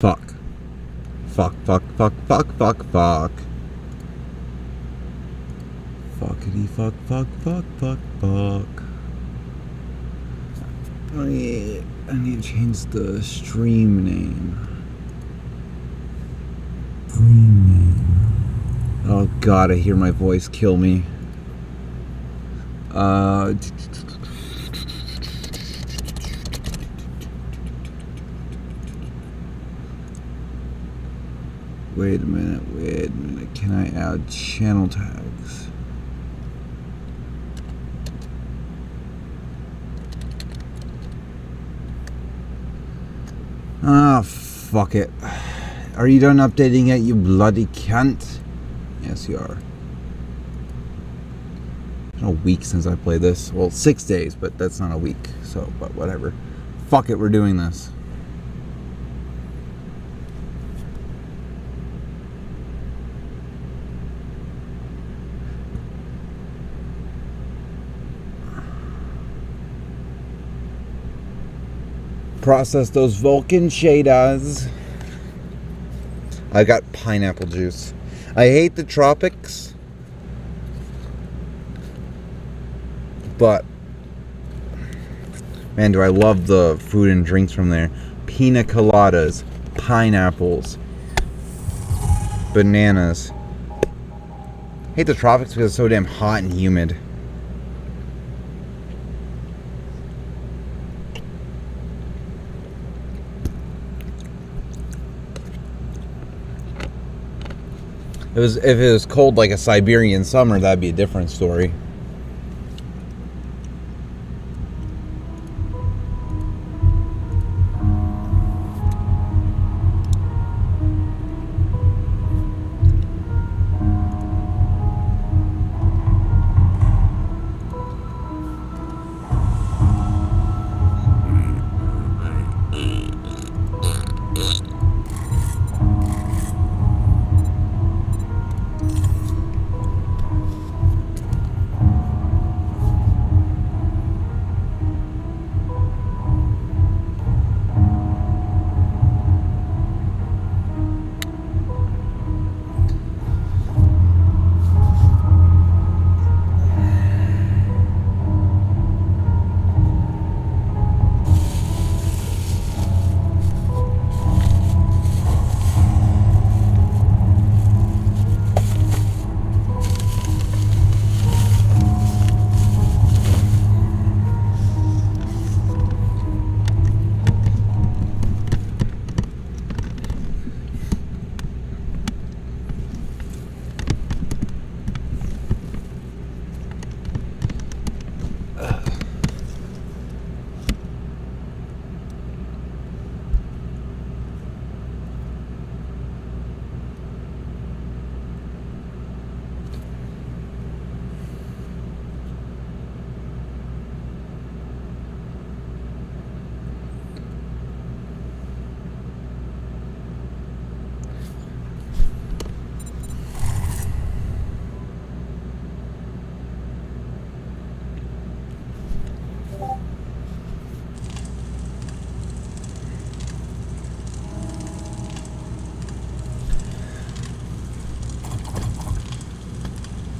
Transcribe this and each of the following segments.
Fuck. Fuck, fuck, fuck, fuck, fuck, fuck. Fuckity fuck, fuck, fuck, fuck, fuck. I need to change the stream name. Oh god, I hear my voice kill me. Wait a minute. Can I add channel tags? Ah, fuck it. Are you done updating yet, you bloody cunt? Yes, you are. It's been a week since I played this. Well, 6 days, but that's not a week. So, but whatever. Fuck it, we're doing this. Process those Vulcan shaders. I got pineapple juice. I hate the tropics, but man, do I love the food and drinks from there. Pina coladas, pineapples, bananas. I hate the tropics because it's so damn hot and humid. If it was cold like a Siberian summer, that'd be a different story.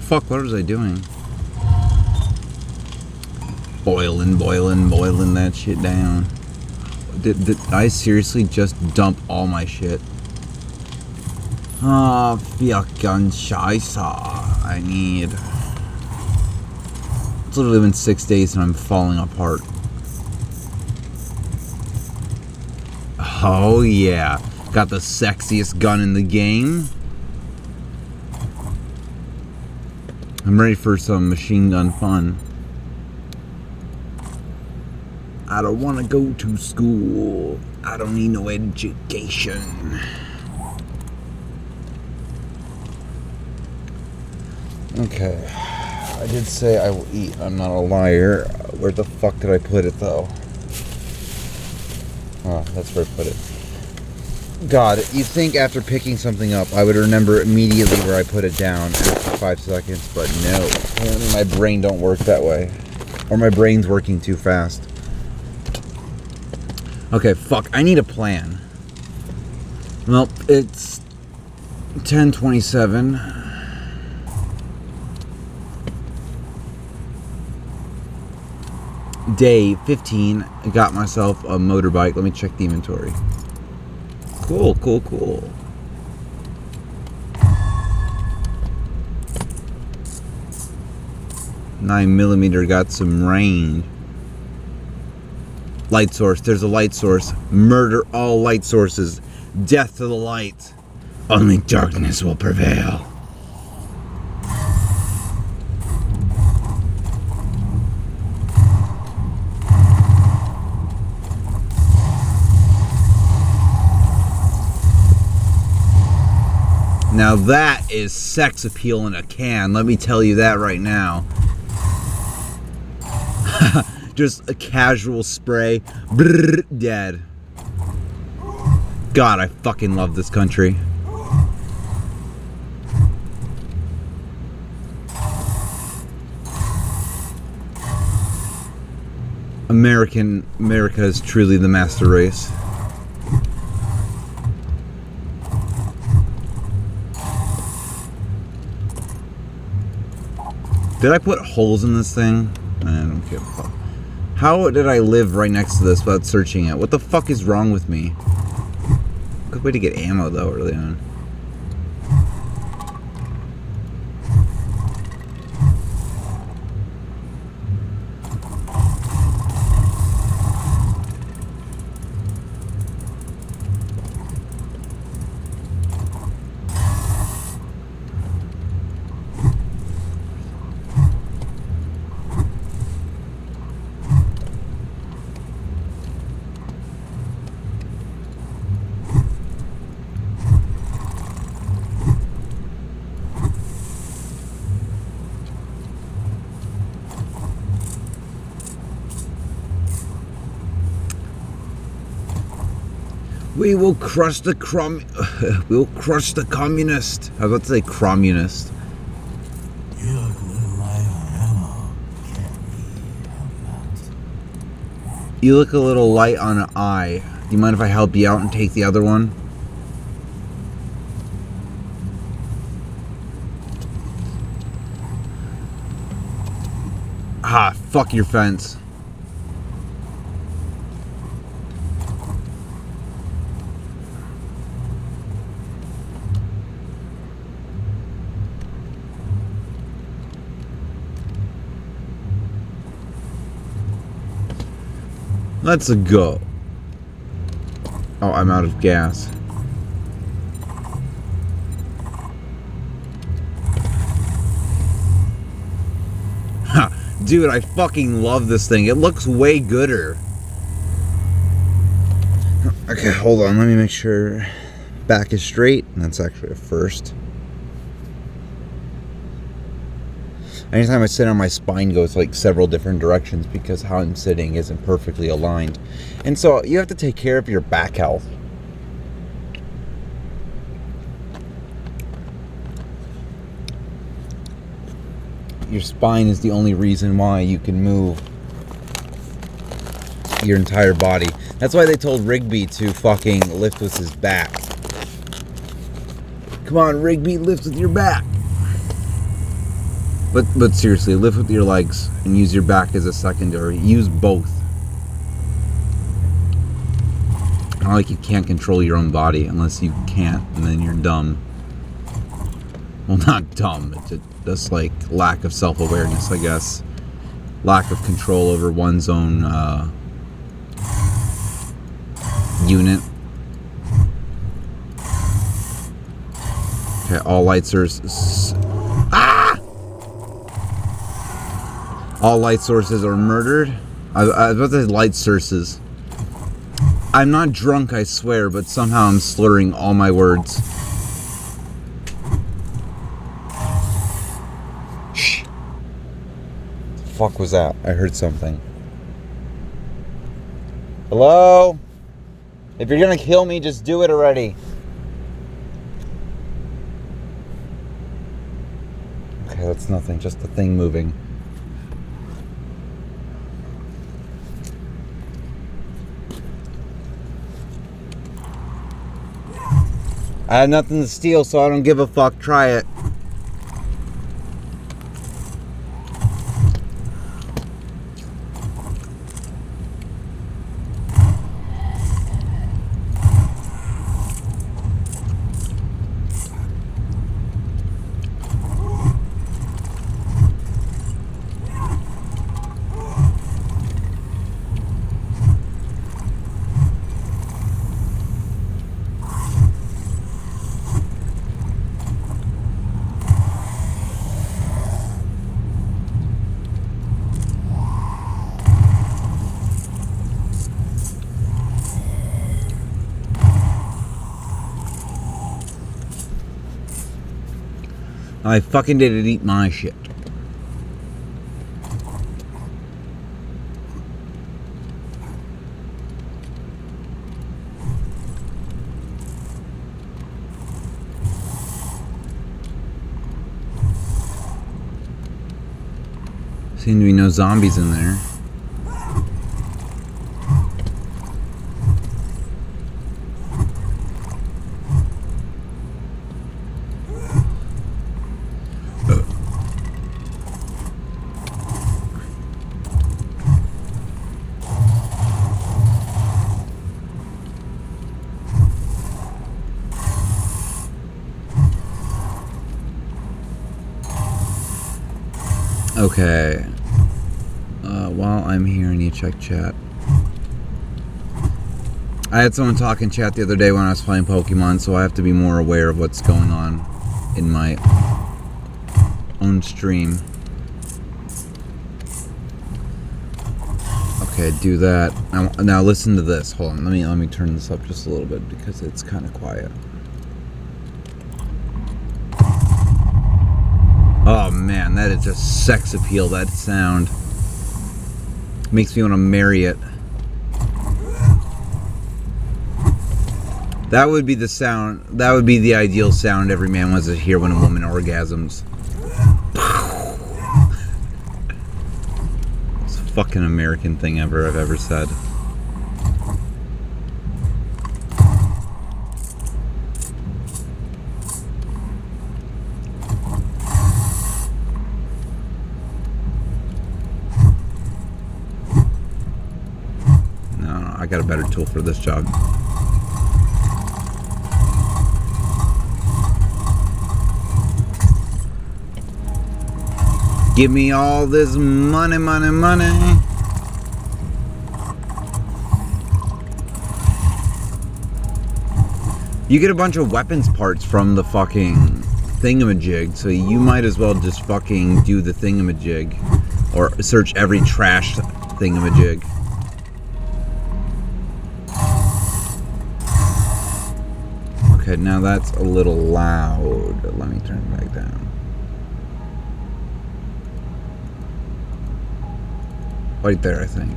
Fuck, what was I doing? Boiling that shit down. Did I seriously just dump all my shit? Oh, fucking scheisse. I need... It's literally been 6 days and I'm falling apart. Oh yeah. Got the sexiest gun in the game. I'm ready for some machine gun fun. I don't want to go to school. I don't need no education. Okay. I did say I will eat. I'm not a liar. Where the fuck did I put it, though? Oh, that's where I put it. God, you'd think after picking something up, I would remember immediately where I put it down after 5 seconds, but no. Apparently my brain don't work that way. Or my brain's working too fast. Okay, fuck. I need a plan. Well, it's 10:27. Day 15. I got myself a motorbike. Let me check the inventory. Cool, cool, cool. .9mm got some range. Light source. There's a light source. Murder all light sources. Death to the light. Only darkness will prevail. Now that is sex appeal in a can. Let me tell you that right now. Just a casual spray. Brrr, dead. God, I fucking love this country. America is truly the master race. Did I put holes in this thing? I don't give a fuck. How did I live right next to this without searching it? What the fuck is wrong with me? Good way to get ammo though early on. We will crush the we'll crush the communist. I was about to say communist. You look a little light on ammo. Can't we help out? You look a little light on an eye. Do you mind if I help you out and take the other one? Ah, fuck your fence. Let's go. Oh, I'm out of gas. Ha! Dude, I fucking love this thing. It looks way gooder. Okay, hold on. Let me make sure back is straight. That's actually a first. Anytime I sit on, my spine goes like several different directions because how I'm sitting isn't perfectly aligned. And so you have to take care of your back health. Your spine is the only reason why you can move your entire body. That's why they told Rigby to fucking lift with his back. Come on, Rigby, lift with your back. But seriously, lift with your legs and use your back as a secondary. Use both. Not like you can't control your own body unless you can't, and then you're dumb. Well, not dumb. It's just like lack of self-awareness, I guess. Lack of control over one's own unit. Okay, all light sources. All light sources are murdered. I was about to say light sources. I'm not drunk, I swear, but somehow I'm slurring all my words. Shh. What the fuck was that? I heard something. Hello? If you're gonna kill me, just do it already. Okay, that's nothing, just a thing moving. I have nothing to steal, so I don't give a fuck. Try it. I fucking didn't eat my shit. Seem to be no zombies in there. Okay. While I'm here, I need to check chat. I had someone talk in chat the other day when I was playing Pokemon, so I have to be more aware of what's going on in my own stream. Okay, do that. Now listen to this. Hold on, let me turn this up just a little bit because it's kind of quiet. Oh man, that is just sex appeal, that sound. Makes me want to marry it. That would be the sound, that would be the ideal sound every man wants to hear when a woman orgasms. It's the fucking American thing I've ever said. I got a better tool for this job. Give me all this money, money, money. You get a bunch of weapons parts from the fucking thingamajig, so you might as well just fucking do the thingamajig. Or search every trash thingamajig. Okay, now that's a little loud. Let me turn it back down. Right there, I think.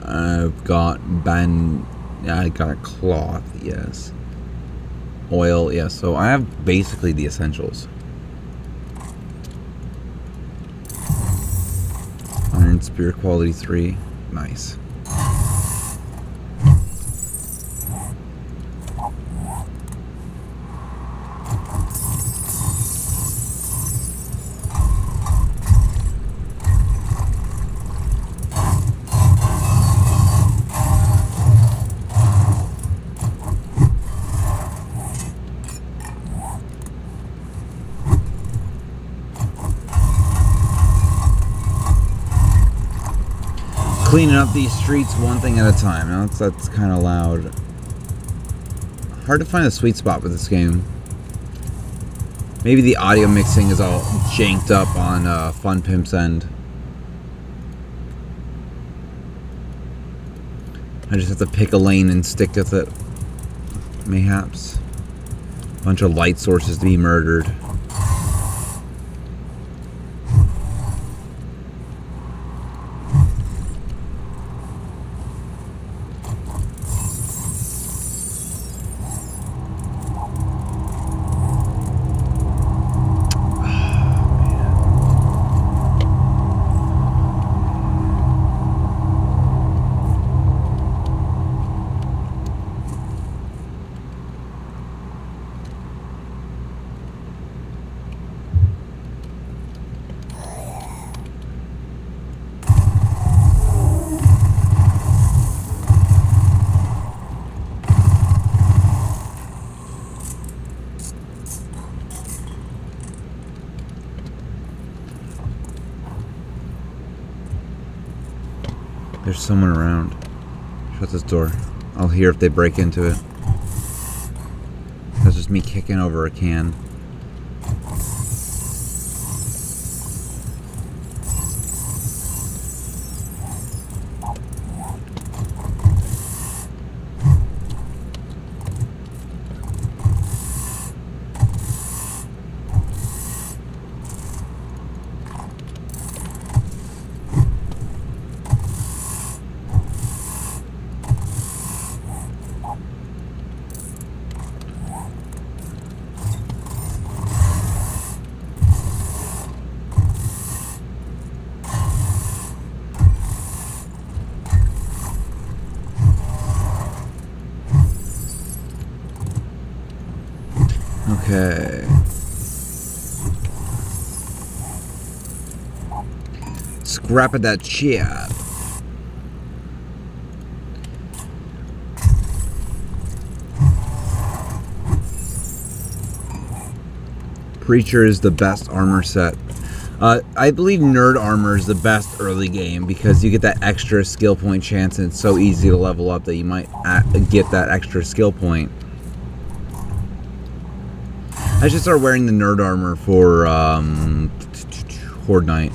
I've got I got a cloth, yes. Oil, yes. So I have basically the essentials. Iron Spear quality 3, nice. Cleaning up these streets one thing at a time. Now that's kind of loud. Hard to find a sweet spot with this game. Maybe the audio mixing is all janked up on Fun Pimp's end. I just have to pick a lane and stick with it. Mayhaps. Bunch of light sources to be murdered. There's someone around. Shut this door. I'll hear if they break into it. That's just me kicking over a can. Okay. Scrap at that shit. Preacher is the best armor set. I believe Nerd Armor is the best early game because you get that extra skill point chance and it's so easy to level up that you might get that extra skill point. I should start wearing the Nerd Armor for Horde Night.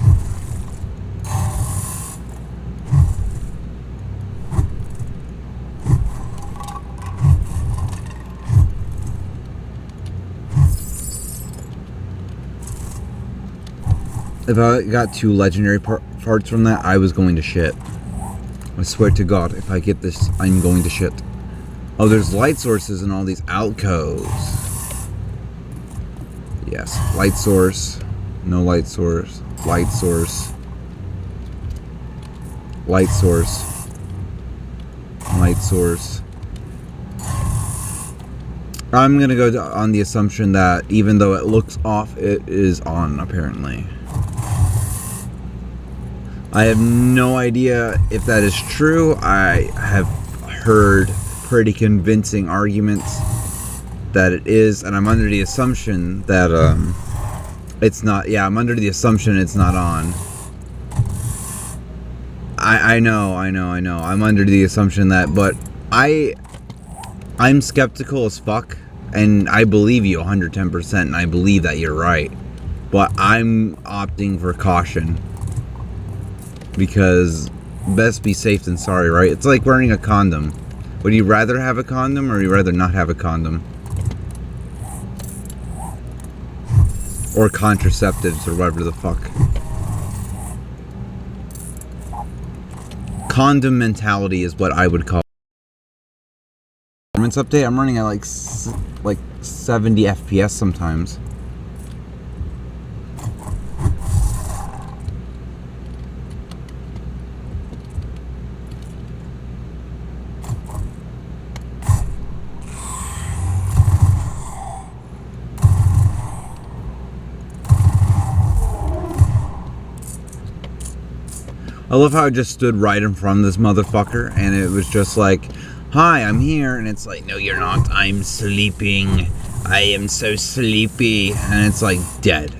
If I got 2 legendary parts from that, I was going to shit. I swear to God, if I get this, I'm going to shit. Oh, there's light sources in all these alcoves. Yes, light source. No light source. Light source. Light source. Light source. I'm gonna go on the assumption that even though it looks off, it is on, apparently. I have no idea if that is true. I have heard pretty convincing arguments that it is, and I'm under the assumption that it's not. Yeah, I'm under the assumption it's not on. I know. I'm under the assumption that, but I'm skeptical as fuck, and I believe you 110%, and I believe that you're right, but I'm opting for caution. Because best be safe than sorry, right? It's like wearing a condom. Would you rather have a condom or would you rather not have a condom? Or contraceptives or whatever the fuck. Condom mentality is what I would call it. Performance update, I'm running at like 70 FPS sometimes. I love how I just stood right in front of this motherfucker and it was just like, hi, I'm here. And it's like, no, you're not. I'm sleeping. I am so sleepy. And it's like dead.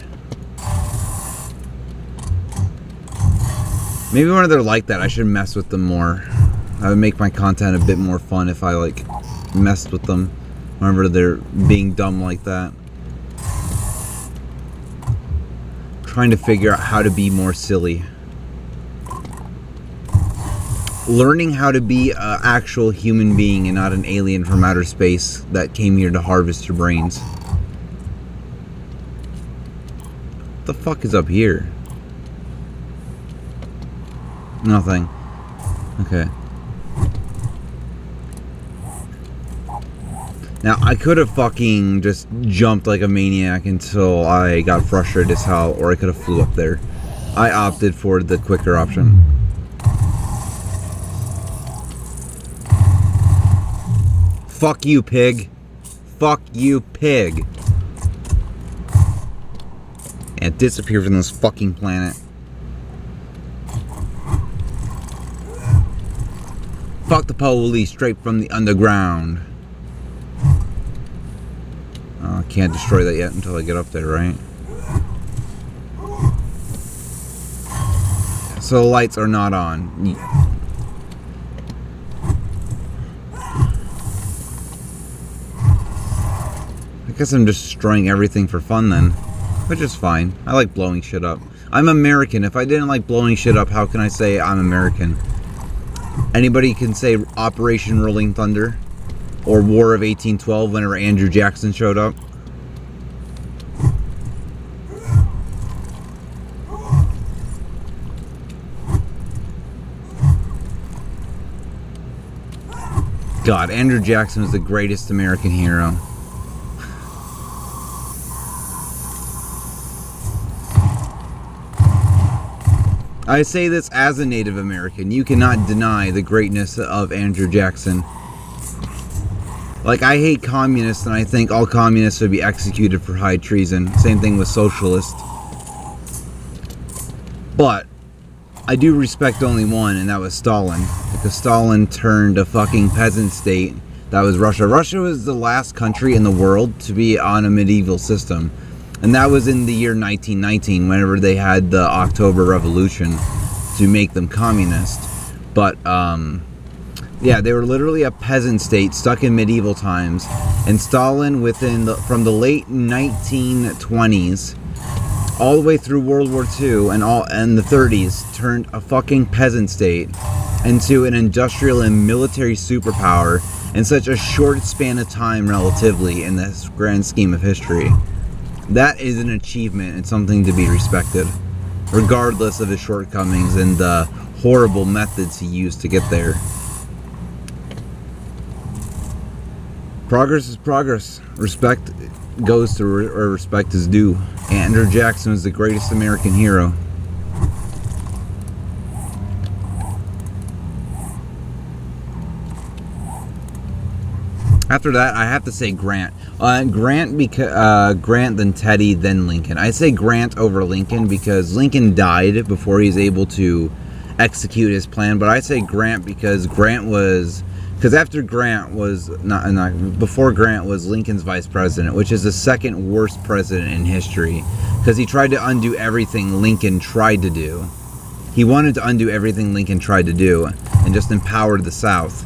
Maybe when they're like that, I should mess with them more. I would make my content a bit more fun if I like messed with them whenever they're being dumb like that. Trying to figure out how to be more silly. learning how to be an actual human being and not an alien from outer space that came here to harvest your brains. What the fuck is up here? Nothing. Okay. Now, I could have fucking just jumped like a maniac until I got frustrated as hell, or I could have flew up there. I opted for the quicker option. Fuck you, pig. Fuck you, pig. And disappear from this fucking planet. Fuck the police straight from the underground. I can't destroy that yet until I get up there, right? So the lights are not on. I guess I'm just destroying everything for fun then. Which is fine. I like blowing shit up. I'm American. If I didn't like blowing shit up, how can I say I'm American? Anybody can say Operation Rolling Thunder or War of 1812 whenever Andrew Jackson showed up. God, Andrew Jackson was the greatest American hero. I say this as a Native American. You cannot deny the greatness of Andrew Jackson. Like, I hate communists, and I think all communists should be executed for high treason. Same thing with socialists. But I do respect only one, and that was Stalin. Because Stalin turned a fucking peasant state. That was Russia. Russia was the last country in the world to be on a medieval system. And that was in the year 1919, whenever they had the October Revolution to make them communist. But, yeah, they were literally a peasant state stuck in medieval times. And Stalin, from the late 1920s all the way through World War II and the 30s, turned a fucking peasant state into an industrial and military superpower in such a short span of time, relatively, in this grand scheme of history. That is an achievement and something to be respected, regardless of his shortcomings and the horrible methods he used to get there. Progress is progress. Respect goes to where respect is due. Andrew Jackson is the greatest American hero. After that, I have to say Grant. Grant, then Teddy, then Lincoln. I say Grant over Lincoln because Lincoln died before he was able to execute his plan. But I say Grant because after Grant was before Grant was Lincoln's vice president, which is the second worst president in history, because he tried to undo everything Lincoln tried to do. He wanted to undo everything Lincoln tried to do and just empowered the South.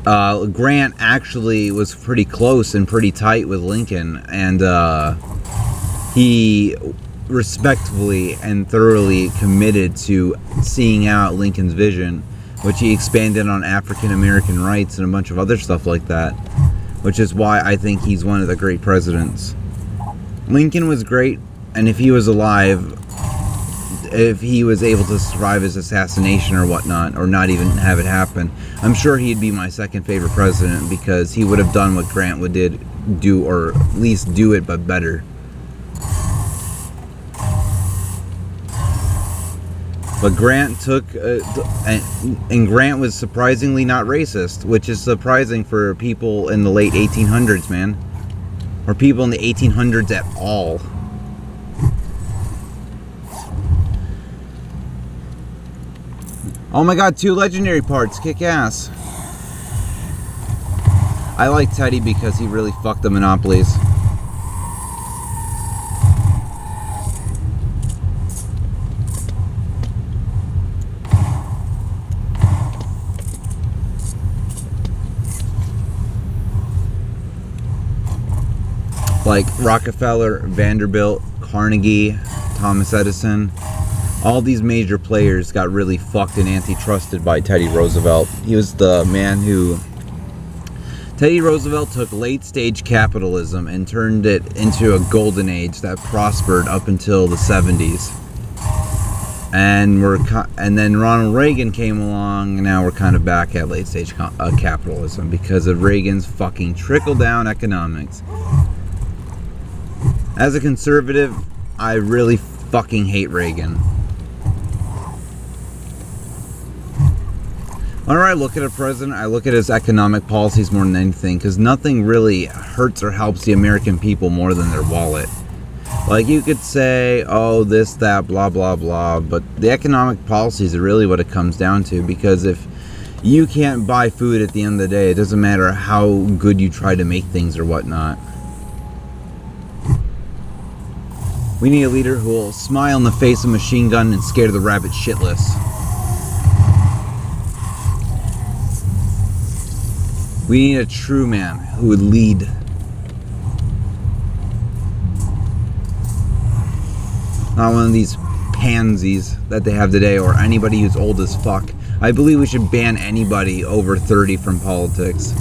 Grant actually was pretty close and pretty tight with Lincoln, and he respectfully and thoroughly committed to seeing out Lincoln's vision, which he expanded on African American rights and a bunch of other stuff like that, which is why I think he's one of the great presidents. Lincoln was great, and if he was alive, if he was able to survive his assassination or whatnot, or not even have it happen, I'm sure he'd be my second favorite president, because he would have done what Grant did, or at least do it, but better. But Grant took, and Grant was surprisingly not racist, which is surprising for people in the late 1800s, man. Or people in the 1800s at all. Oh my god, 2 legendary parts, kick ass. I like Teddy because he really fucked the monopolies. Like Rockefeller, Vanderbilt, Carnegie, Thomas Edison. All these major players got really fucked and antitrusted by Teddy Roosevelt. He was the man who... Teddy Roosevelt took late-stage capitalism and turned it into a golden age that prospered up until the 70s. And then Ronald Reagan came along, and now we're kind of back at late-stage capitalism because of Reagan's fucking trickle-down economics. As a conservative, I really fucking hate Reagan. Whenever I look at a president, I look at his economic policies more than anything, because nothing really hurts or helps the American people more than their wallet. Like, you could say, oh, this, that, blah, blah, blah, but the economic policies are really what it comes down to, because if you can't buy food at the end of the day, it doesn't matter how good you try to make things or whatnot. We need a leader who will smile in the face of a machine gun and scare the rabbit shitless. We need a true man who would lead. Not one of these pansies that they have today, or anybody who's old as fuck. I believe we should ban anybody over 30 from politics.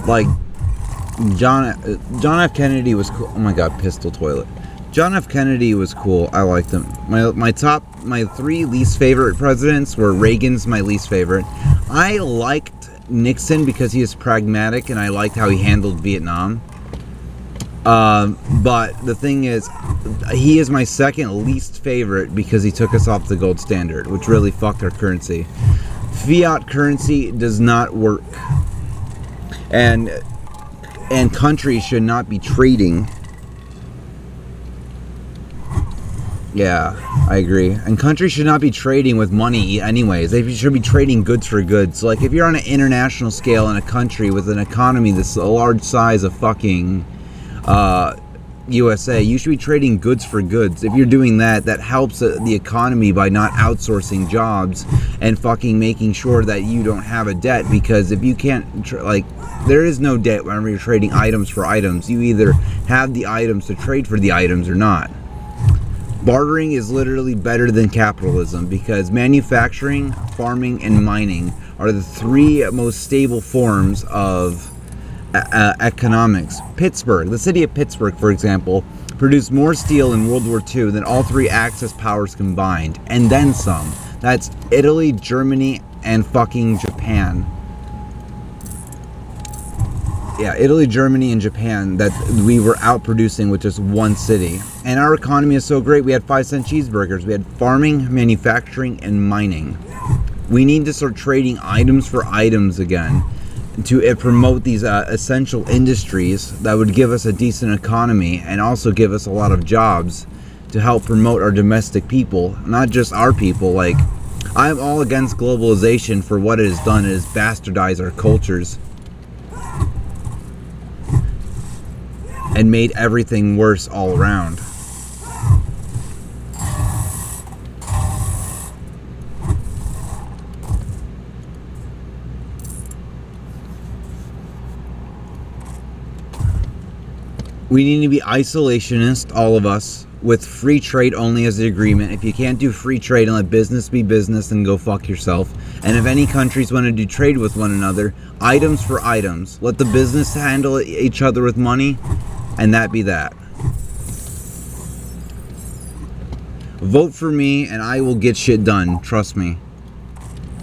Like, John F. Kennedy was cool. Oh my god, pistol toilet. John F. Kennedy was cool. I liked him. My three least favorite presidents were Reagan's my least favorite. I liked Nixon because he was pragmatic, and I liked how he handled Vietnam. But the thing is, he is my second least favorite because he took us off the gold standard, which really fucked our currency. Fiat currency does not work. And countries should not be trading. Yeah, I agree. And countries should not be trading with money anyways. They should be trading goods for goods. So, like, if you're on an international scale in a country with an economy that's a large size of fucking USA, you should be trading goods for goods. If you're doing that, that helps the economy by not outsourcing jobs and fucking making sure that you don't have a debt. Because if you can't, there is no debt whenever you're trading items for items. You either have the items to trade for the items or not. Bartering is literally better than capitalism because manufacturing, farming, and mining are the three most stable forms of economics. Pittsburgh, the city of Pittsburgh, for example, produced more steel in World War II than all three Axis powers combined, and then some. That's Italy, Germany, and fucking Japan. Yeah, Italy, Germany, and Japan that we were outproducing with just one city. And our economy is so great, we had 5-cent cheeseburgers. We had farming, manufacturing, and mining. We need to start trading items for items again to promote these essential industries that would give us a decent economy and also give us a lot of jobs to help promote our domestic people, not just our people. Like, I'm all against globalization for what it has done is bastardize our cultures and made everything worse all around. We need to be isolationist, all of us, with free trade only as the agreement. If you can't do free trade and let business be business, then go fuck yourself. And if any countries want to do trade with one another, items for items. Let the business handle each other with money, and that be that. Vote for me and I will get shit done, trust me.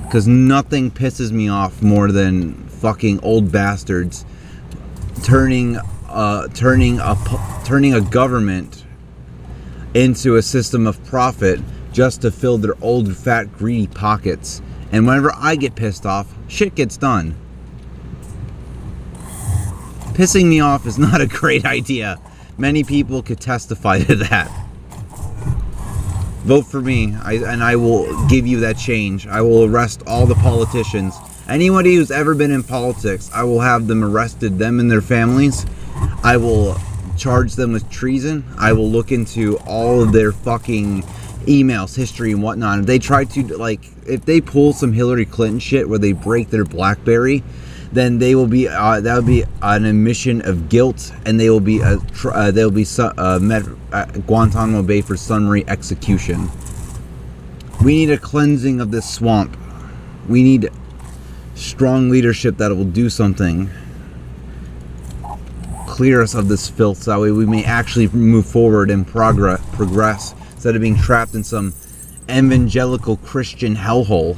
Because nothing pisses me off more than fucking old bastards turning a government into a system of profit just to fill their old fat greedy pockets. And whenever I get pissed off, shit gets done. Pissing me off is not a great idea. Many people could testify to that. Vote for me, and I will give you that change. I will arrest all the politicians. Anybody who's ever been in politics, I will have them arrested, them and their families. I will charge them with treason. I will look into all of their fucking emails, history, and whatnot. If they try to, like, if they pull some Hillary Clinton shit where they break their BlackBerry, then they will be that would be an admission of guilt, and they will be met at Guantanamo Bay for summary execution. We need a cleansing of this swamp. We need strong leadership that will do something, clear us of this filth, so that way we may actually move forward and progress instead of being trapped in some evangelical Christian hellhole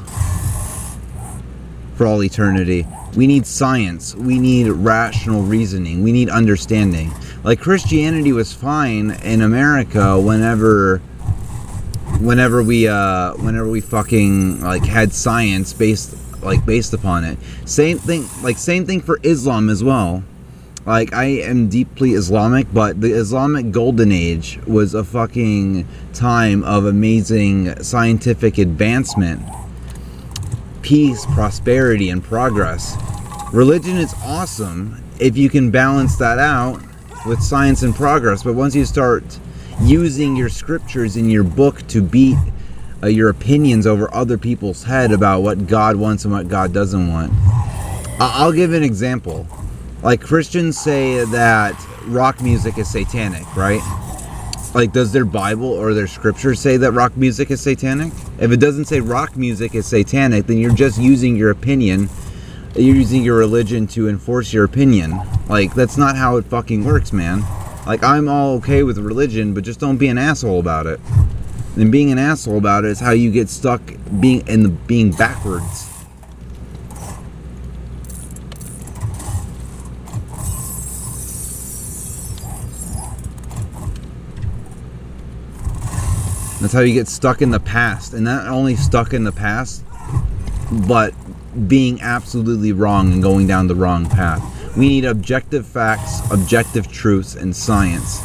for all eternity. We need science. We need rational reasoning. We need understanding. Like, Christianity was fine in America whenever we fucking, like, had science based upon it. Same thing for Islam as well. Like, I am deeply Islamic, but the Islamic Golden Age was a fucking time of amazing scientific advancement, peace, prosperity, and progress. Religion is awesome if you can balance that out with science and progress, but once you start using your scriptures in your book to beat your opinions over other people's head about what God wants and what God doesn't want. I'll give an example. Like, Christians say that rock music is satanic, right? Like, does their Bible or their scripture say that rock music is satanic? If it doesn't say rock music is satanic, then you're just using your opinion. You're using your religion to enforce your opinion. Like, that's not how it fucking works, man. Like, I'm all okay with religion, but just don't be an asshole about it. And being an asshole about it is how you get stuck being backwards. That's how you get stuck in the past. And not only stuck in the past, but being absolutely wrong and going down the wrong path. We need objective facts, objective truths, and science.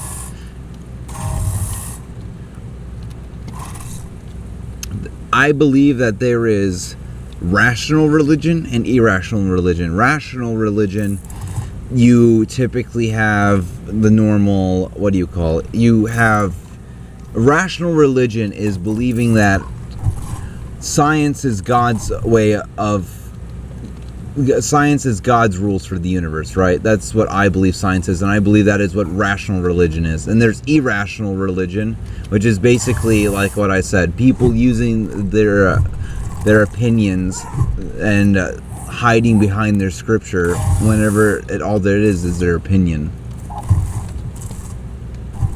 I believe that there is rational religion and irrational religion. Rational religion, you typically have the normal, what do you call it? You have rational religion is believing that science is God's rules for the universe, right? That's what I believe science is, and I believe that is what rational religion is. And there's irrational religion, which is basically like what I said, people using their opinions and hiding behind their scripture whenever all there is their opinion.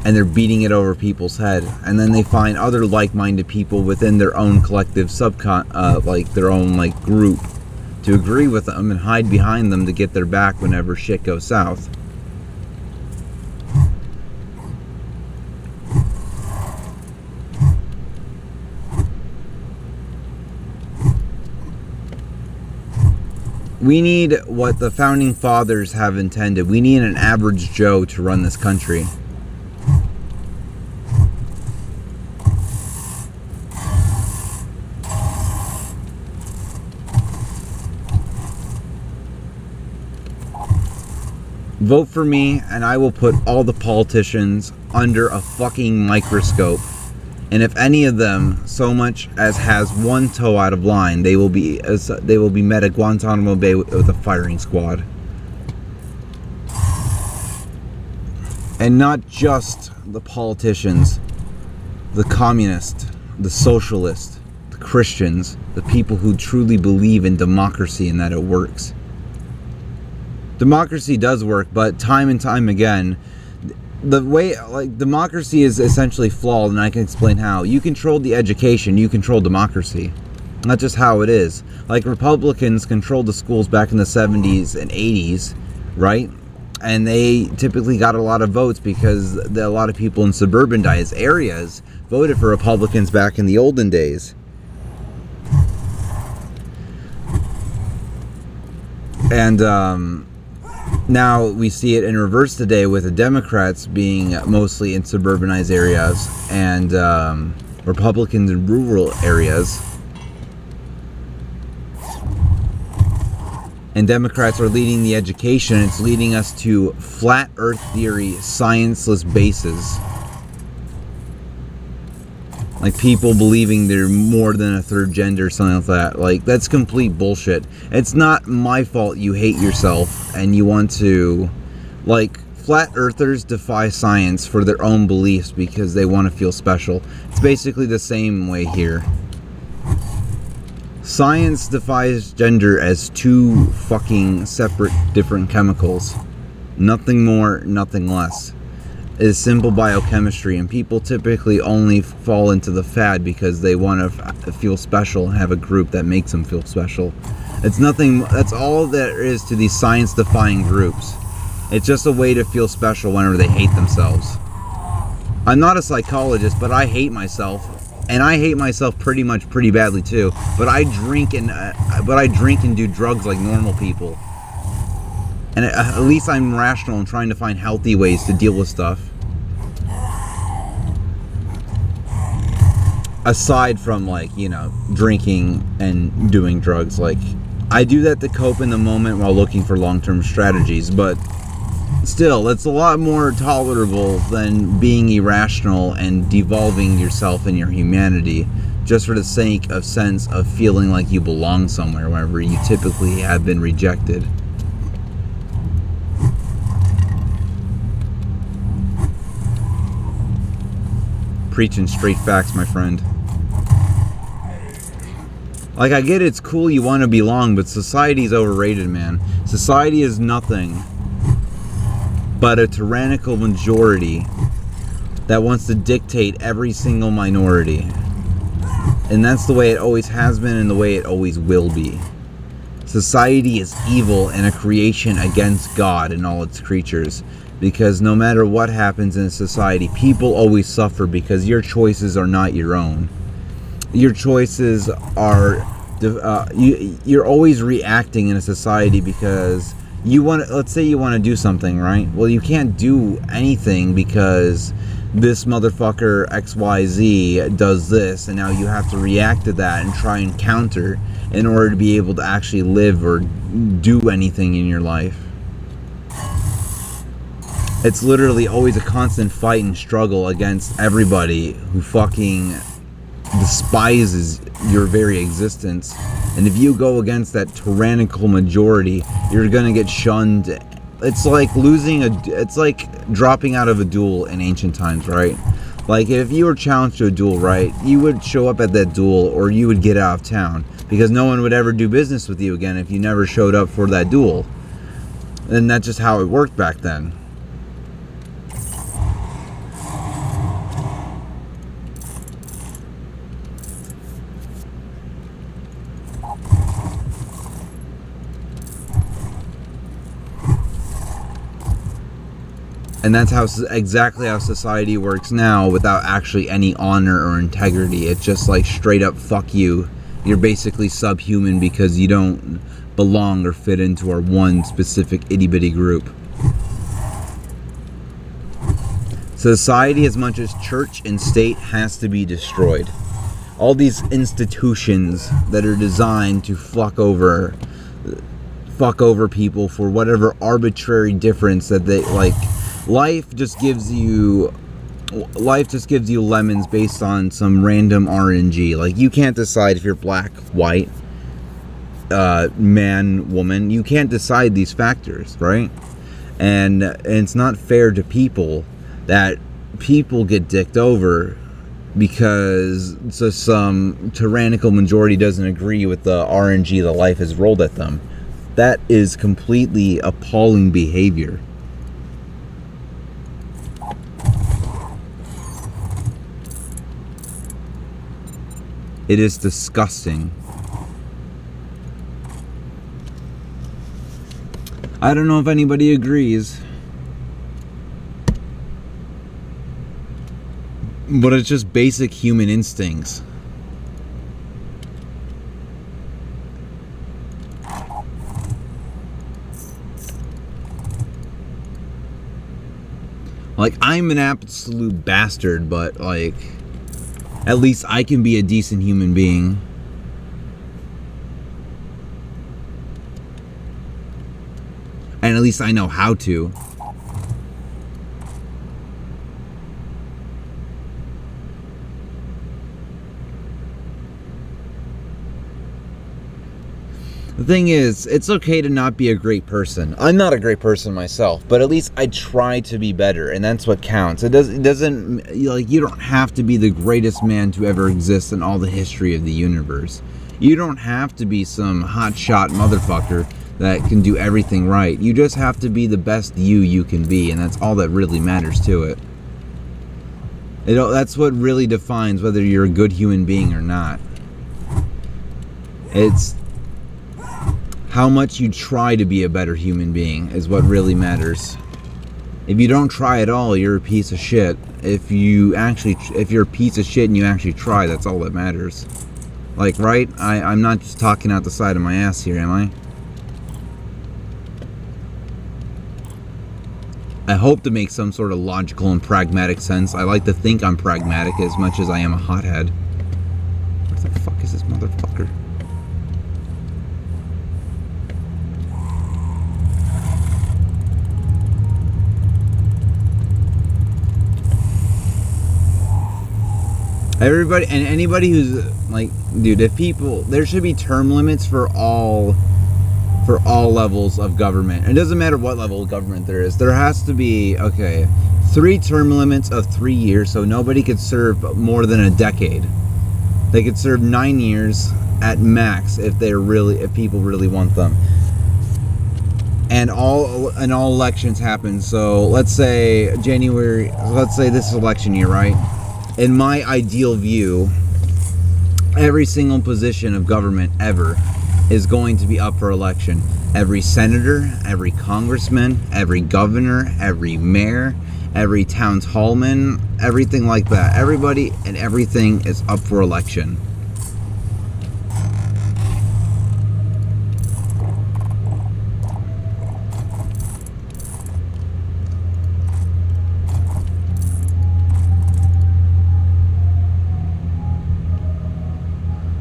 And they're beating it over people's head, and then they find other like-minded people within their own collective their own group, to agree with them and hide behind them to get their back whenever shit goes south. We need what the founding fathers have intended. We need an average Joe to run this country. Vote for me, and I will put all the politicians under a fucking microscope. And if any of them so much as has one toe out of line, they will be met at Guantanamo Bay with a firing squad. And not just the politicians, the communists, the socialists, the Christians, the people who truly believe in democracy and that it works. Democracy does work, but time and time again, the way, democracy is essentially flawed, and I can explain how. You controlled the education, you control democracy. That's just how it is. Like, Republicans controlled the schools back in the 70s and 80s, right? And they typically got a lot of votes because a lot of people in suburbanized areas voted for Republicans back in the olden days. And now we see it in reverse today, with the Democrats being mostly in suburbanized areas and Republicans in rural areas. And Democrats are leading the education. It's leading us to flat earth theory, scienceless bases. Like people believing they're more than a third gender or something like that. Like, that's complete bullshit. It's not my fault you hate yourself and you want to... Like, flat earthers defy science for their own beliefs because they want to feel special. It's basically the same way here. Science defies gender as two fucking separate, different chemicals. Nothing more, nothing less. It is simple biochemistry, and people typically only fall into the fad because they want to feel special and have a group that makes them feel special. It's nothing, that's all there is to these science-defying groups. It's just a way to feel special whenever they hate themselves. I'm not a psychologist, but I hate myself. And I hate myself pretty badly too. But I drink and do drugs like normal people. And at least I'm rational and trying to find healthy ways to deal with stuff. Aside from, like, you know, drinking and doing drugs. Like, I do that to cope in the moment while looking for long-term strategies. But still, it's a lot more tolerable than being irrational and devolving yourself and your humanity just for the sake of sense of feeling like you belong somewhere wherever you typically have been rejected. Preaching straight facts, my friend. Like, I get it's cool you want to belong, but society's overrated, man. Society is nothing but a tyrannical majority that wants to dictate every single minority. And that's the way it always has been and the way it always will be. Society is evil and a creation against God and all its creatures. Because no matter what happens in society, people always suffer because your choices are not your own. Your choices are... you're always reacting in a society because... let's say you want to do something, right? Well, you can't do anything because this motherfucker XYZ does this, and now you have to react to that and try and counter in order to be able to actually live or do anything in your life. It's literally always a constant fight and struggle against everybody who fucking despises your very existence. And if you go against that tyrannical majority, you're gonna get shunned. It's like it's like dropping out of a duel in ancient times, right? Like, if you were challenged to a duel, right, you would show up at that duel or you would get out of town because no one would ever do business with you again if you never showed up for that duel. And that's just how it worked back then. And that's exactly how society works now, without actually any honor or integrity. It's just like straight up fuck you. You're basically subhuman because you don't belong or fit into our one specific itty bitty group. Society, as much as church and state, has to be destroyed. All these institutions that are designed to fuck over people for whatever arbitrary difference that they like. Life just gives you lemons based on some random RNG. Like, you can't decide if you're black, white, man, woman. You can't decide these factors, right? And it's not fair to people that people get dicked over because some tyrannical majority doesn't agree with the RNG that life has rolled at them. That is completely appalling behavior. It is disgusting. I don't know if anybody agrees, but it's just basic human instincts. Like, I'm an absolute bastard, but like, at least I can be a decent human being. And at least I know how to. The thing is, it's okay to not be a great person. I'm not a great person myself, but at least I try to be better, and that's what counts. It doesn't like, you don't have to be the greatest man to ever exist in all the history of the universe. You don't have to be some hotshot motherfucker that can do everything right. You just have to be the best you can be, and that's all that really matters to it. That's what really defines whether you're a good human being or not. It's how much you try to be a better human being is what really matters. If you don't try at all, you're a piece of shit. If you're a piece of shit and you actually try, that's all that matters. Like, right? I'm not just talking out the side of my ass here, am I? I hope to make some sort of logical and pragmatic sense. I like to think I'm pragmatic as much as I am a hothead. Where the fuck is this motherfucker? Everybody and anybody who's like, dude, there should be term limits for all levels of government. It doesn't matter what level of government there is. There has to be, 3 term limits of 3 years, so nobody could serve more than a decade. They could serve 9 years at max if people really want them. And all elections happen. So let's say this is election year, right? In my ideal view, every single position of government ever is going to be up for election. Every senator, every congressman, every governor, every mayor, every town's hallman, everything like that. Everybody and everything is up for election.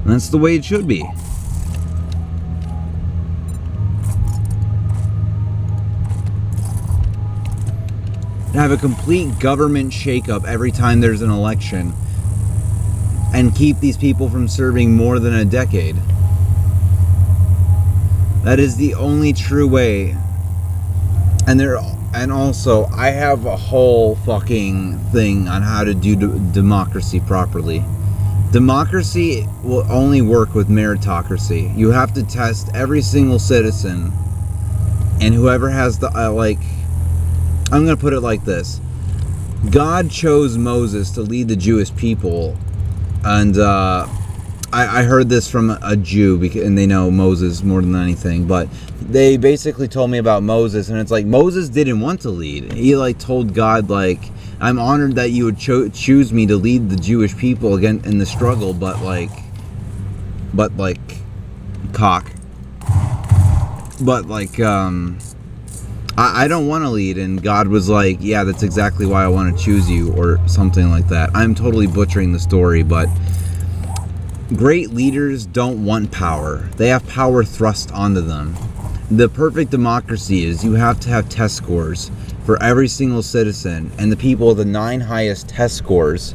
That's the way it should be. Have a complete government shakeup every time there's an election and keep these people from serving more than a decade. That is the only true way. And also, I have a whole fucking thing on how to do democracy properly. Democracy will only work with meritocracy. You have to test every single citizen, and whoever has the I'm going to put it like this. God chose Moses to lead the Jewish people, and I heard this from a Jew, and they know Moses more than anything, but they basically told me about Moses, and it's like, Moses didn't want to lead. He told God, I'm honored that you would choose me to lead the Jewish people again in the struggle, but I don't want to lead. And God was like, yeah, that's exactly why I want to choose you, or something like that. I'm totally butchering the story, but great leaders don't want power. They have power thrust onto them. The perfect democracy is you have to have test scores for every single citizen, and the people with the 9 highest test scores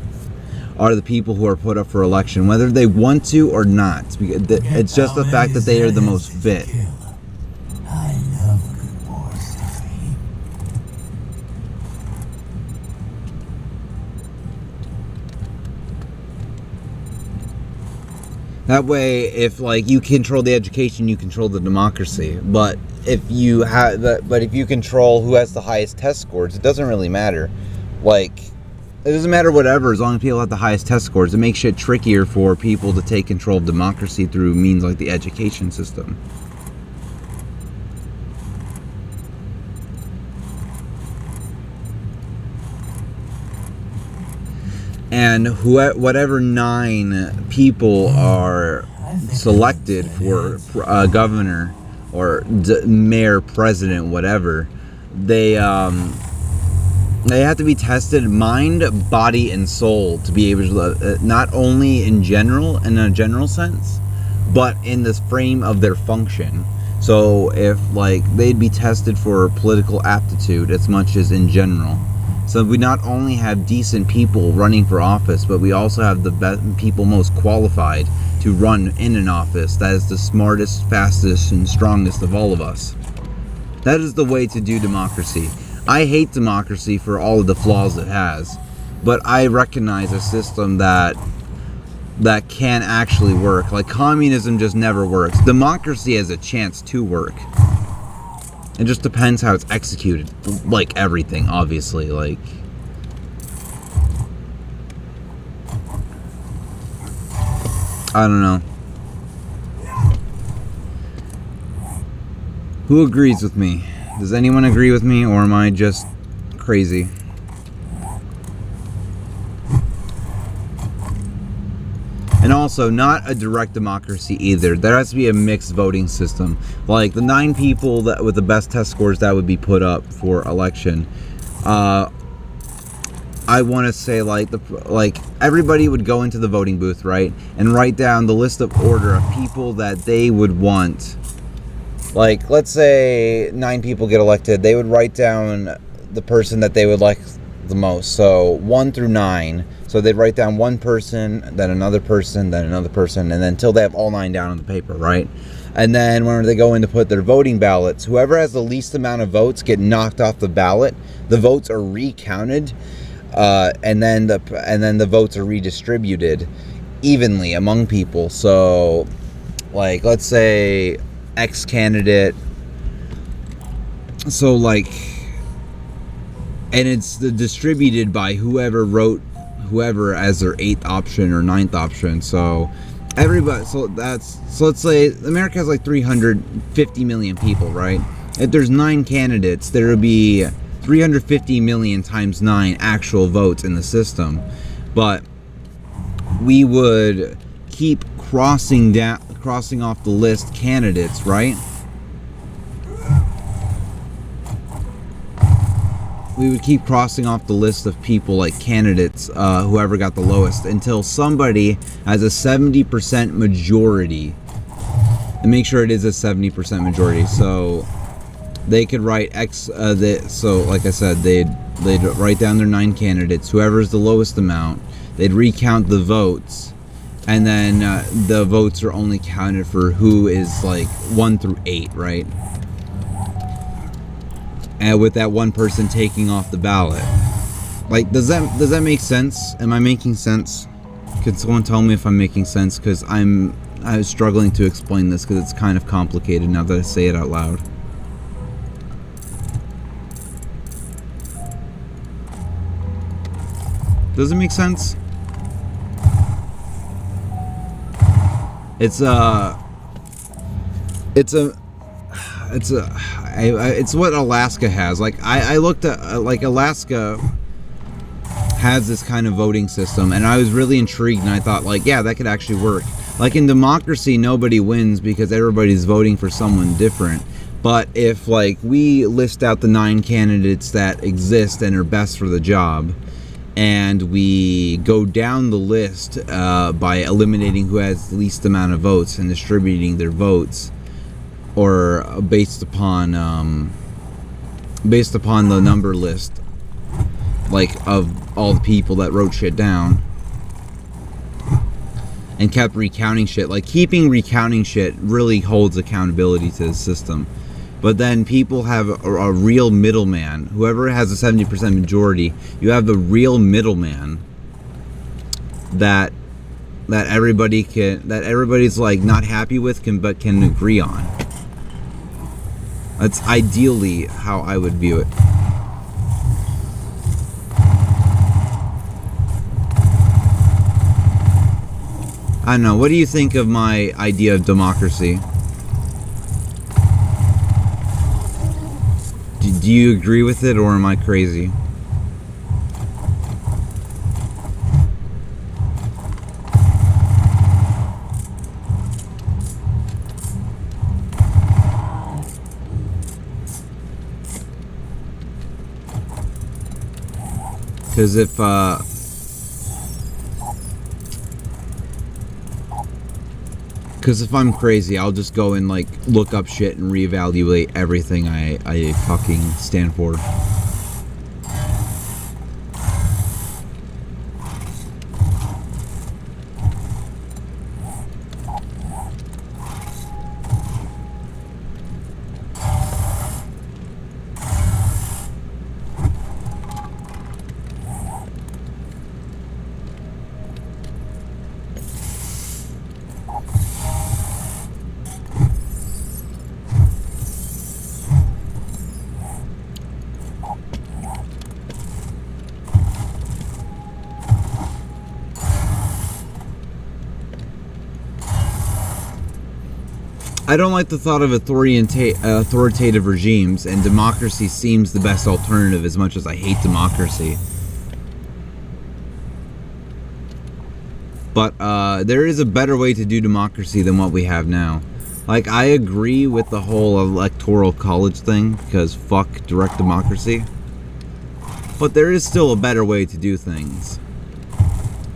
are the people who are put up for election, whether they want to or not. It's just the fact that they are the most fit. I love a good war story. That way, if you control the education, you control the democracy. But if you control who has the highest test scores, it doesn't really matter. It doesn't matter whatever, as long as people have the highest test scores. It makes shit trickier for people to take control of democracy through means like the education system. And whatever 9 people are selected for governor or mayor, president, whatever, they have to be tested mind, body, and soul to be able to, not only in a general sense, but in the frame of their function. So if they'd be tested for political aptitude as much as in general. So we not only have decent people running for office, but we also have the best people most qualified to run in an office that is the smartest, fastest, and strongest of all of us. That is the way to do democracy. I hate democracy for all of the flaws it has, but I recognize a system that can actually work. Like, communism just never works. Democracy has a chance to work. It just depends how it's executed. Like everything, obviously. Like, I don't know. Who agrees with me? Does anyone agree with me, or am I just crazy? And also, not a direct democracy either. There has to be a mixed voting system. Like the 9 people that with the best test scores that would be put up for election. I want to say like everybody would go into the voting booth, right, and write down the list of order of people that they would want. Like, let's say 9 people get elected, they would write down the person that they would like the most. So 1 through 9. So they'd write down one person, then another person, then another person, and then until they have all 9 down on the paper, right? And then when they go in to put their voting ballots, whoever has the least amount of votes get knocked off the ballot. The votes are recounted, and then the votes are redistributed evenly among people. So, like, let's say X candidate. So like, and it's distributed by whoever as their 8th option or 9th option. So everybody, so let's say America has like 350 million people, right? If there's 9 candidates, there will be 350 million times 9 actual votes in the system. But we would keep crossing off the list candidates, right? We would keep crossing off the list of people, like candidates, whoever got the lowest, until somebody has a 70% majority. And make sure it is a 70% majority. So they could write so like I said, they'd write down their 9 candidates. Whoever's the lowest amount, they'd recount the votes, and then the votes are only counted for who is like 1 through 8, right? And with that one person taking off the ballot. Like, does that make sense? Am I making sense? Could someone tell me if I'm making sense? Because I was struggling to explain this because it's kind of complicated now that I say it out loud. Does it make sense? It's what Alaska has. Like, I looked at, like, Alaska has this kind of voting system, and I was really intrigued, and I thought, like, yeah, that could actually work. Like, in democracy, nobody wins because everybody's voting for someone different. But if, like, we list out the 9 candidates that exist and are best for the job, and we go down the list by eliminating who has the least amount of votes and distributing their votes, or based upon the number list, like, of all the people that wrote shit down and kept recounting shit. Like, keeping recounting shit really holds accountability to the system. But then people have a real middleman. Whoever has a 70% majority, you have the real middleman that everybody's like not happy with, but can agree on. That's ideally how I would view it. I don't know. What do you think of my idea of democracy? Do you agree with it, or am I crazy? Because if I'm crazy, I'll just go and, like, look up shit and reevaluate everything I fucking stand for. I don't like the thought of authoritative regimes, and democracy seems the best alternative as much as I hate democracy. But there is a better way to do democracy than what we have now. Like, I agree with the whole electoral college thing, because fuck direct democracy. But there is still a better way to do things.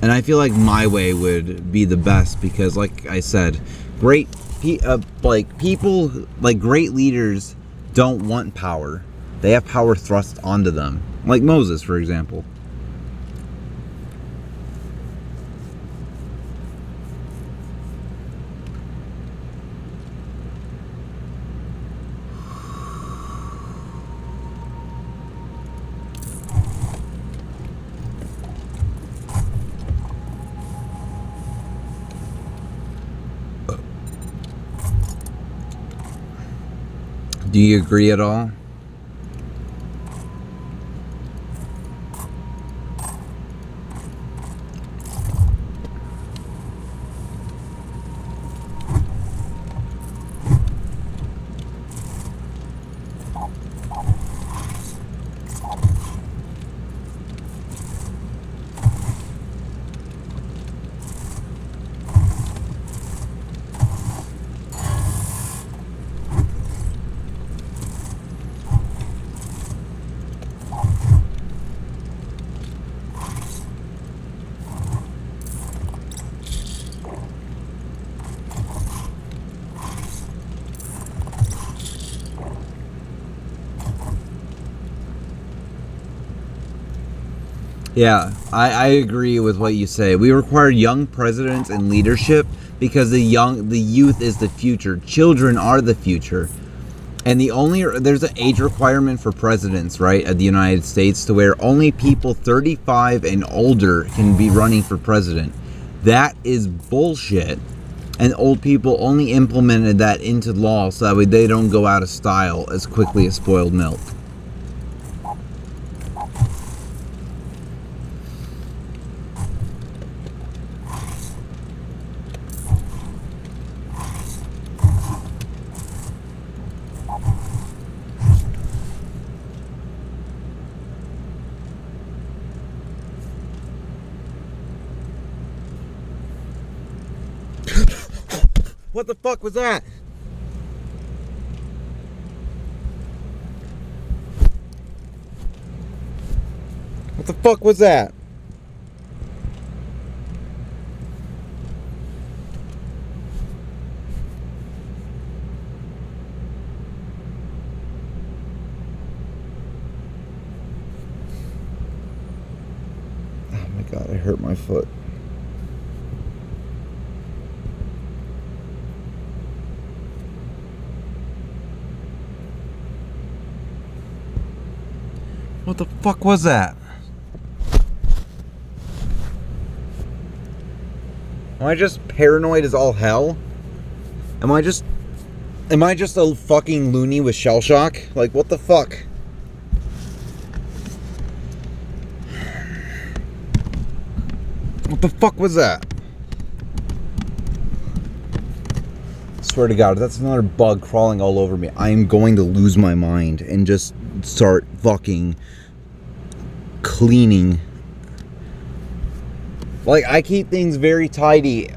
And I feel like my way would be the best, because like I said, great leaders don't want power. They have power thrust onto them. Like Moses, for example. Do you agree at all? Yeah, I agree with what you say. We require young presidents and leadership because the youth is the future. Children are the future. And there's an age requirement for presidents, right, at the United States, to where only people 35 and older can be running for president. That is bullshit. And old people only implemented that into law so that way they don't go out of style as quickly as spoiled milk. What the fuck was that? What the fuck was that? Oh my god, I hurt my foot. What the fuck was that? Am I just paranoid as all hell? Am I just a fucking loony with shell shock? Like, what the fuck? What the fuck was that? I swear to God, if that's another bug crawling all over me, I am going to lose my mind and just start fucking cleaning. Like, I keep things very tidy,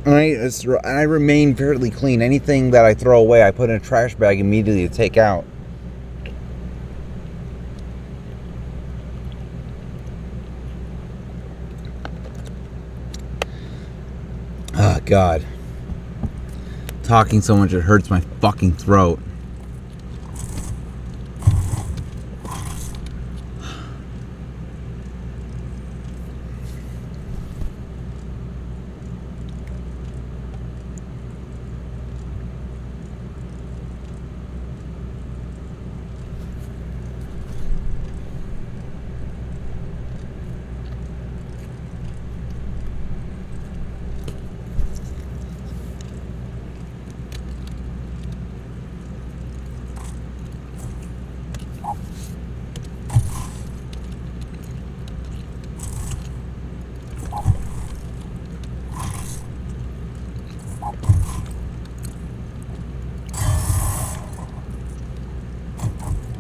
and I remain fairly clean. Anything that I throw away, I put in a trash bag immediately to take out. Oh God, talking so much it hurts my fucking throat.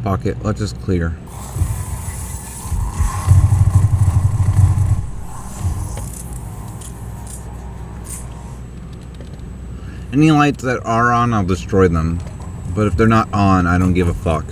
Fuck it, let's just clear. Any lights that are on, I'll destroy them. But if they're not on, I don't give a fuck.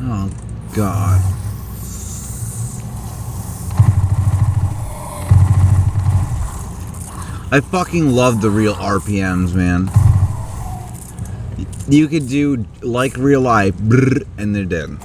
Oh, God. I fucking love the real RPMs, man. You could do like real life, brrr, and they're dead.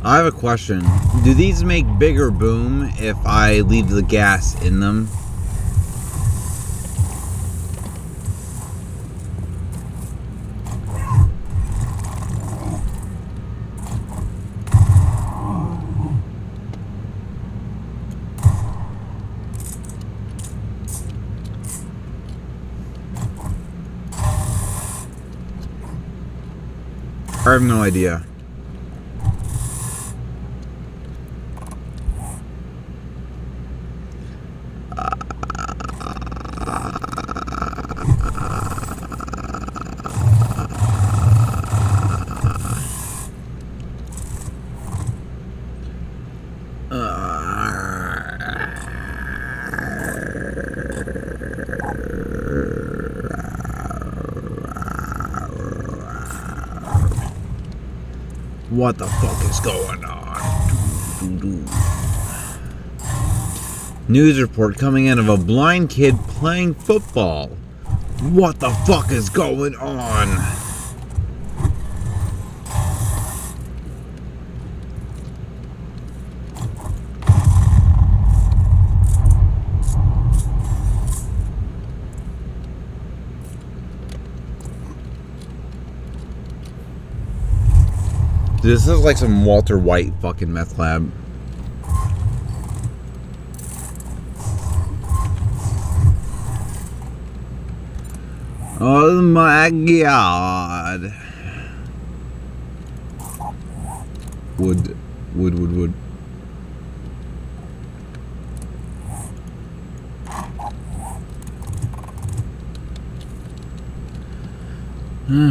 I have a question. Do these make bigger boom if I leave the gas in them? I have no idea. What the fuck is going on? News report coming in of a blind kid playing football. What the fuck is going on? This is like some Walter White fucking meth lab. Oh my god. Wood.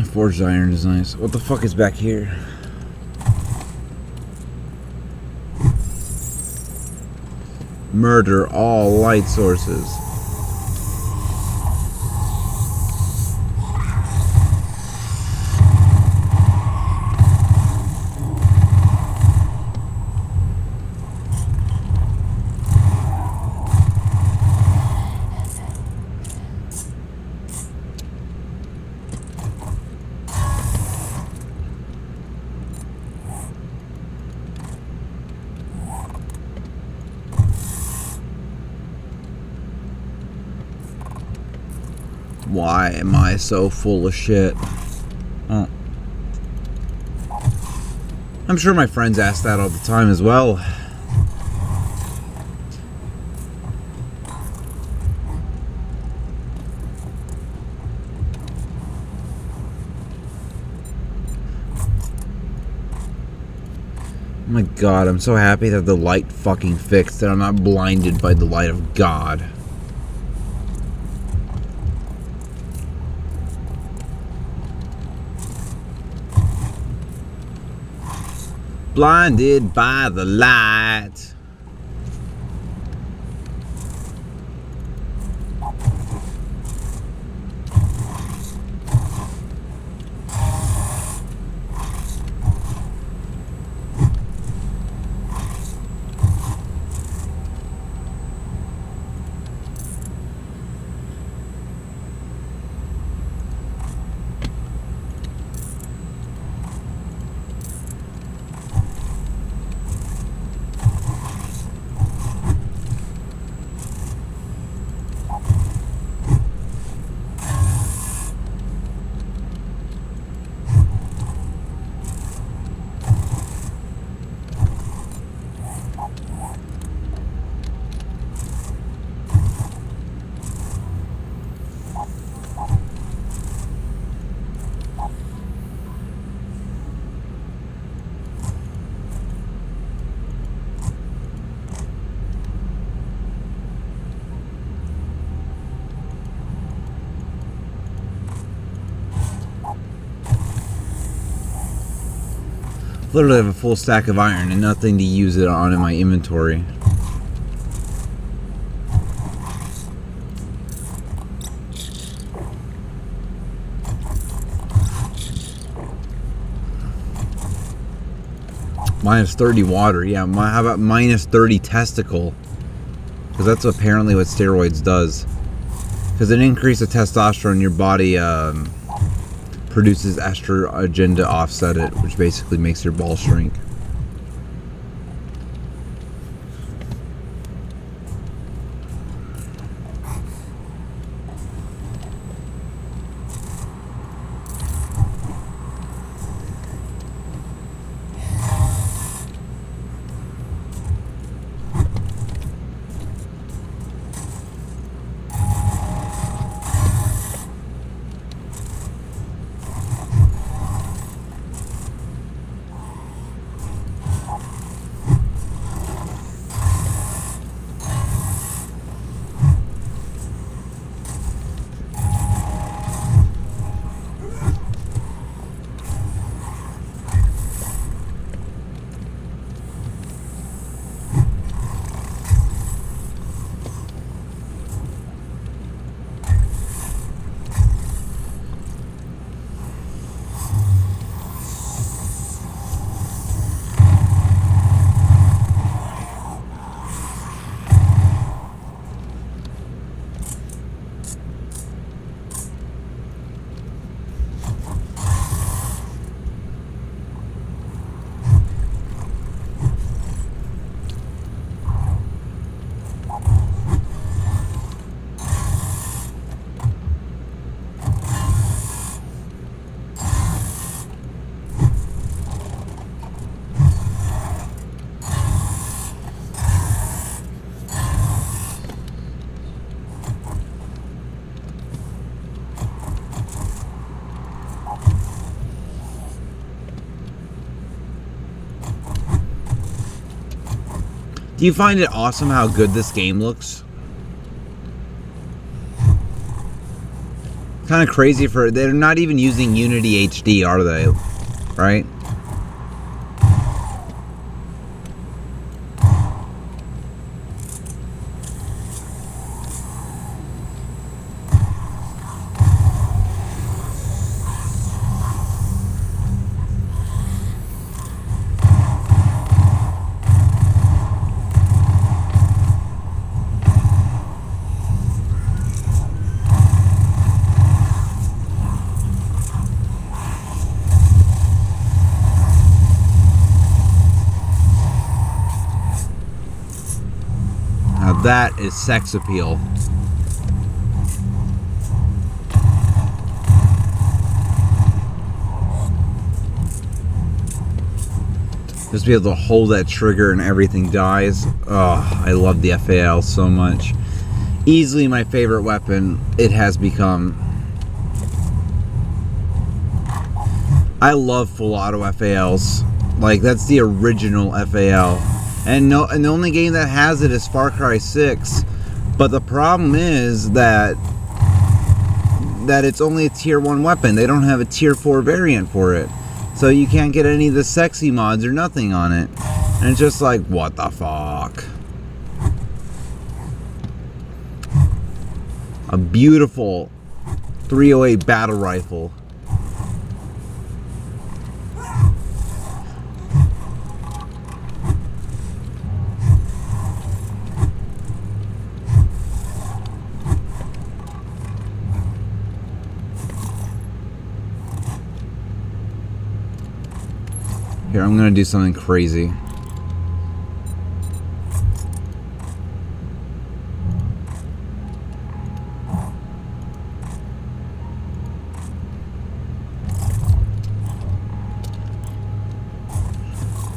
Forged iron is nice. What the fuck is back here? Murder all light sources. Why am I so full of shit? Oh. I'm sure my friends ask that all the time as well. Oh my god, I'm so happy that the light fucking fixed, that I'm not blinded by the light of God. Blinded by the light. Literally have a full stack of iron and nothing to use it on in my inventory. Minus 30 water, yeah. How about minus 30 testicle? Because that's apparently what steroids does. Because an increase of testosterone, your body produces estrogen to offset it, which basically makes your balls shrink. Do you find it awesome how good this game looks? Kind of crazy for... They're not even using Unity HD, are they? Right? That is sex appeal. Just be able to hold that trigger and everything dies. Oh, I love the FAL so much. Easily my favorite weapon it has become. I love full auto FALs. Like, that's the original FAL. And the only game that has it is Far Cry 6. But the problem is that it's only a tier 1 weapon. They don't have a tier 4 variant for it. So you can't get any of the sexy mods or nothing on it. And it's just like, what the fuck? A beautiful 308 battle rifle. Here, I'm gonna do something crazy.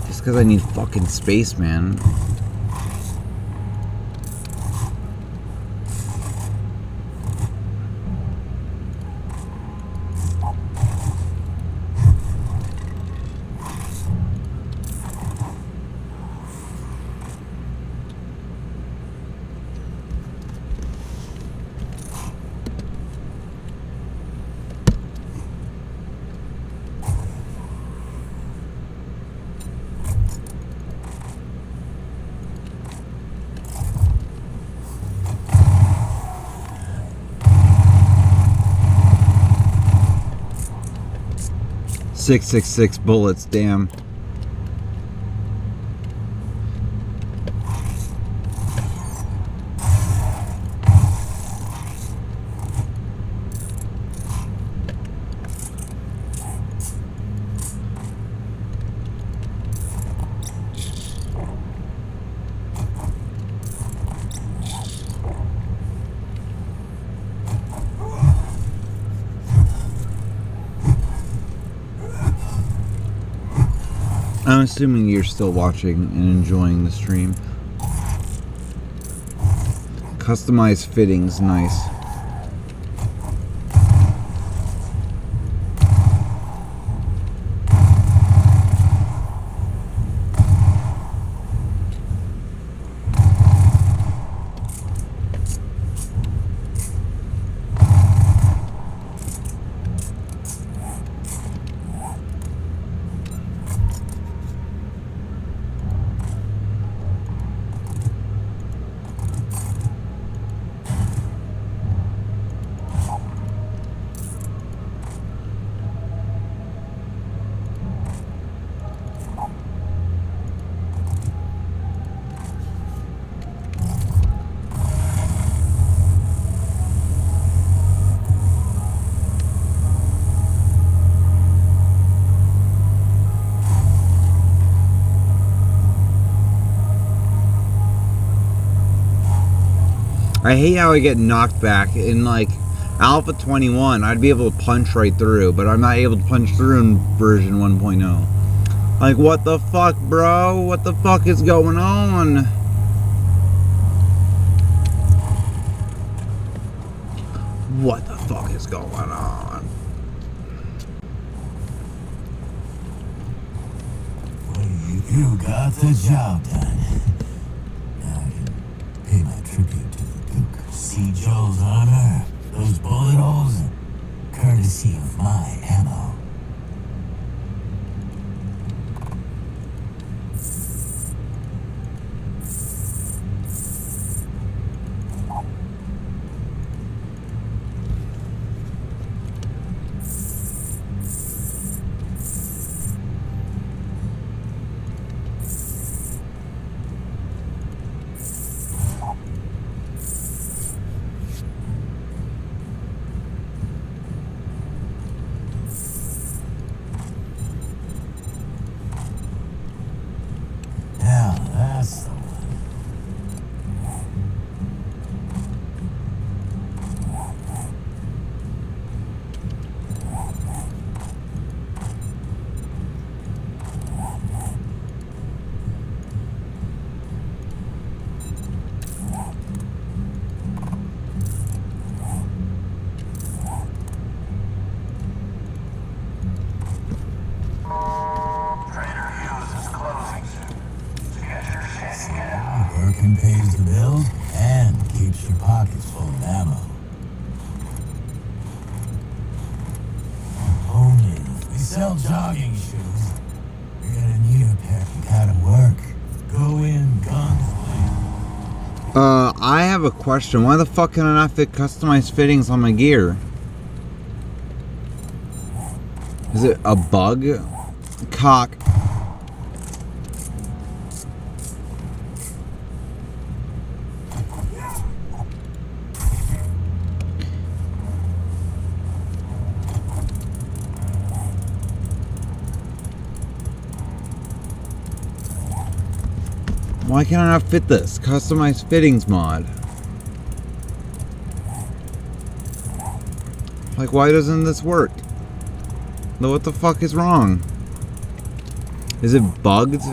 Just because I need fucking space, man. .666 bullets, damn. I'm assuming you're still watching and enjoying the stream. Customized fittings, nice. I hate how I get knocked back. In like Alpha 21, I'd be able to punch right through, but I'm not able to punch through in version 1.0. Like, what the fuck, bro? What the fuck is going on? What the fuck is going on? Well, you got the job done. Now I can pay my tribute to the Duke. See Joe's honor, those bullet holes, courtesy of my ammo. Trucking pays the bills and keeps your pockets full of ammo. Only if we sell jogging shoes, you're gonna need a pair to kind of work. Go in guns blazing. I have a question. Why the fuck can I not fit customized fittings on my gear? Is it a bug? Cock. Why can I not fit this? Customized fittings mod. Like, why doesn't this work? No, what the fuck is wrong? Is it bugged?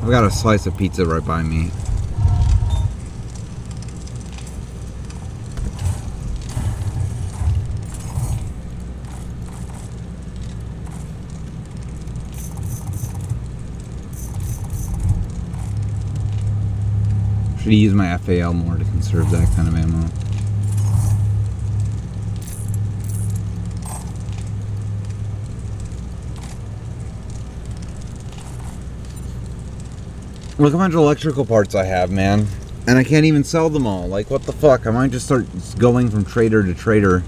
I've got a slice of pizza right by me. Should use my FAL more to conserve that kind of ammo. Look how much electrical parts I have, man. And I can't even sell them all. Like, what the fuck? I might just start going from trader to trader.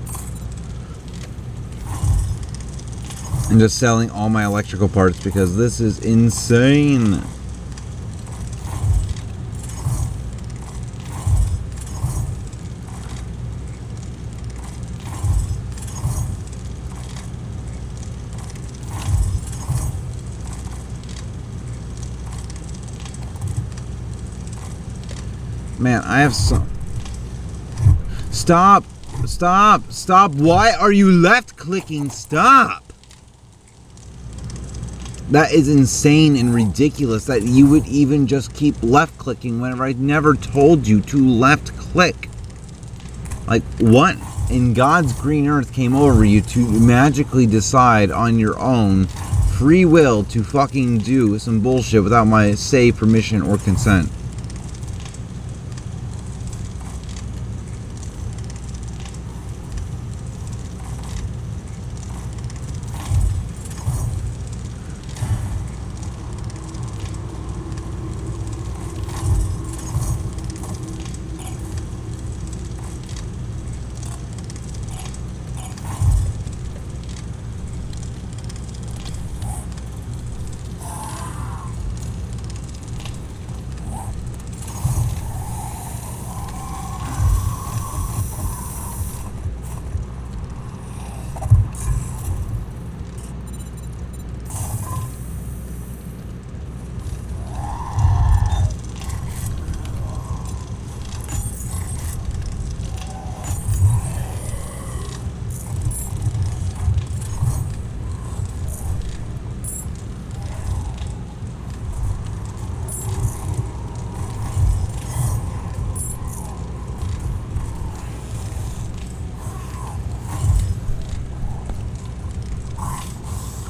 And just selling all my electrical parts because this is insane. Man, I have some. Stop! Stop! Stop! Why are you left clicking? Stop! That is insane and ridiculous that you would even just keep left clicking whenever I never told you to left click. Like, what in God's green earth came over you to magically decide on your own free will to fucking do some bullshit without my say, permission, or consent?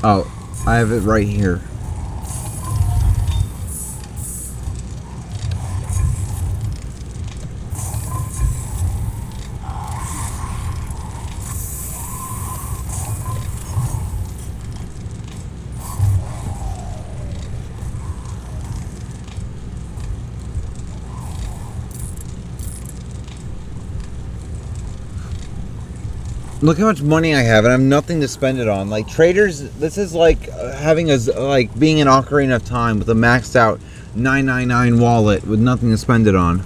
Oh, I have it right here. Look how much money I have, and I have nothing to spend it on. Like traders, this is like having like being in Ocarina of Time with a maxed out 999 wallet with nothing to spend it on.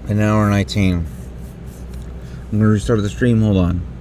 An hour 19. I'm gonna restart the stream. Hold on.